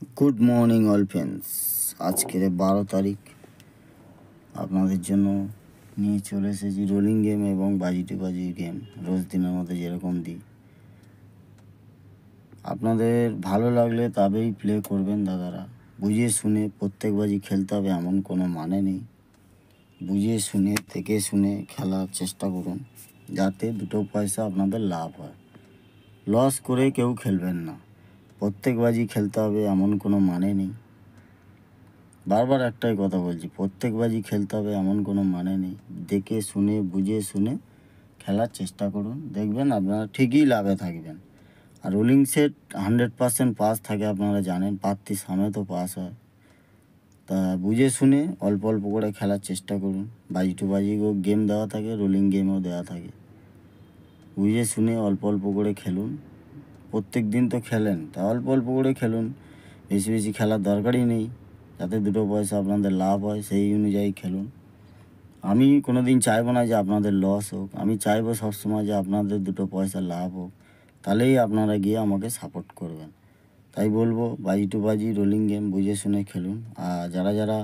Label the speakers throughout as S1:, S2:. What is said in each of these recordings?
S1: Good morning all friends. আজকের 12 তারিখ আপনাদের জন্য নিয়ে চলে এসেছি রোলিং গেম এবং বাজি গেম। রোজ দিনের মধ্যে যেরকম দিই, আপনাদের ভালো লাগলে তবেই প্লে করবেন দাদারা। বুঝিয়ে শুনে প্রত্যেক বাজি খেলতে হবে এমন কোনো মানে নেই। বুঝিয়ে শুনে থেকে শুনে খেলার চেষ্টা করুন, যাতে দুটো পয়সা আপনাদের লাভ হয়। লস করে কেউ খেলবেন না। প্রত্যেক বাজি খেলতে হবে এমন কোনো মানে নেই। বারবার একটাই কথা বলছি, প্রত্যেক বাজি খেলতে হবে এমন কোনো মানে নেই। দেখে শুনে বুঝে শুনে খেলার চেষ্টা করুন, দেখবেন আপনারা ঠিকই লাভে থাকবেন। আর রোলিং সেট 100% পাস থাকে, আপনারা জানেন। প্রার্থী সমেতও পাস হয়। তা বুঝে শুনে অল্প অল্প করে খেলার চেষ্টা করুন। বাজি গেম দেওয়া থাকে, রোলিং গেমও দেওয়া থাকে। বুঝে শুনে অল্প অল্প করে খেলুন। প্রত্যেক দিন তো খেলেন, তা অল্প অল্প করে খেলুন। বেশি বেশি খেলার দরকারই নেই। যাতে দুটো পয়সা আপনাদের লাভ হয় সেই অনুযায়ী খেলুন। আমি কোনো দিন চাইবো না যে আপনাদের লস হোক। আমি চাইবো সবসময় যে আপনাদের দুটো পয়সা লাভ হোক। তাহলেই আপনারা গিয়ে আমাকে সাপোর্ট করবেন। তাই বলবো, বাজি রোলিং গেম বুঝে শুনে খেলুন। আর যারা যারা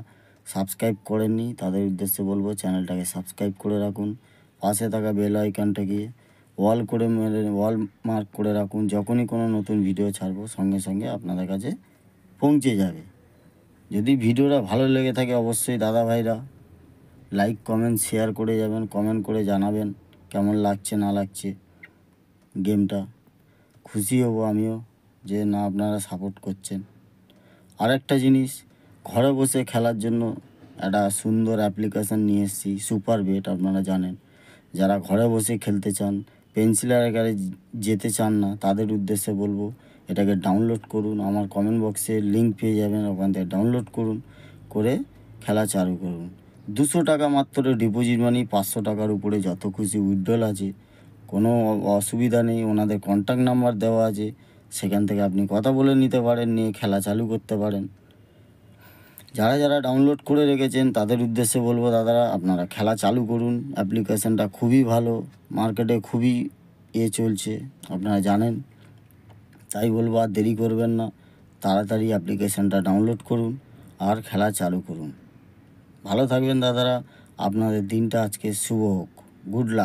S1: সাবস্ক্রাইব করেননি তাদের উদ্দেশ্যে বলবো, চ্যানেলটাকে সাবস্ক্রাইব করে রাখুন। পাশে থাকা বেল আইকনটাকে ওয়াল মার্ক করে রাখুন। যখনই কোনো নতুন ভিডিও ছাড়বো সঙ্গে সঙ্গে আপনাদের কাছে পৌঁছে যাবে। যদি ভিডিওটা ভালো লেগে থাকে অবশ্যই দাদা ভাইরা লাইক কমেন্ট শেয়ার করে যাবেন, কমেন্ট করে জানাবেন কেমন লাগছে না লাগছে গেমটা। খুশি হব আমিও যে না আপনারা সাপোর্ট করছেন। আরেকটা জিনিস, ঘরে বসে খেলার জন্য একটা সুন্দর অ্যাপ্লিকেশান নিয়ে এসেছি, সুপার বেট। আপনারা জানেন, যারা ঘরে বসে খেলতে চান, পেন্সিলের আকারে যেতে চান না, তাদের উদ্দেশ্যে বলবো এটাকে ডাউনলোড করুন। আমার কমেন্ট বক্সে লিঙ্ক পেয়ে যাবেন, ওখান থেকে ডাউনলোড করুন, করে খেলা চালু করুন। 200 টাকা মাত্র ডিপোজিট মানি। 500 টাকার উপরে যত খুশি উইথড্রল আছে, কোনো অসুবিধা নেই। ওনাদের কন্ট্যাক্ট নাম্বার দেওয়া আছে, সেখান থেকে আপনি কথা বলে নিতে পারেন, নিয়ে খেলা চালু করতে পারেন। যারা যারা ডাউনলোড করে রেখেছেন তাদের উদ্দেশ্যে বলবো, দাদারা আপনারা খেলা চালু করুন। অ্যাপ্লিকেশানটা খুবই ভালো, মার্কেটে খুবই চলছে, আপনারা জানেন। তাই বলবো আর দেরি করবেন না, তাড়াতাড়ি অ্যাপ্লিকেশানটা ডাউনলোড করুন আর খেলা চালু করুন। ভালো থাকবেন দাদারা, আপনাদের দিনটা আজকে শুভ হোক। Good luck.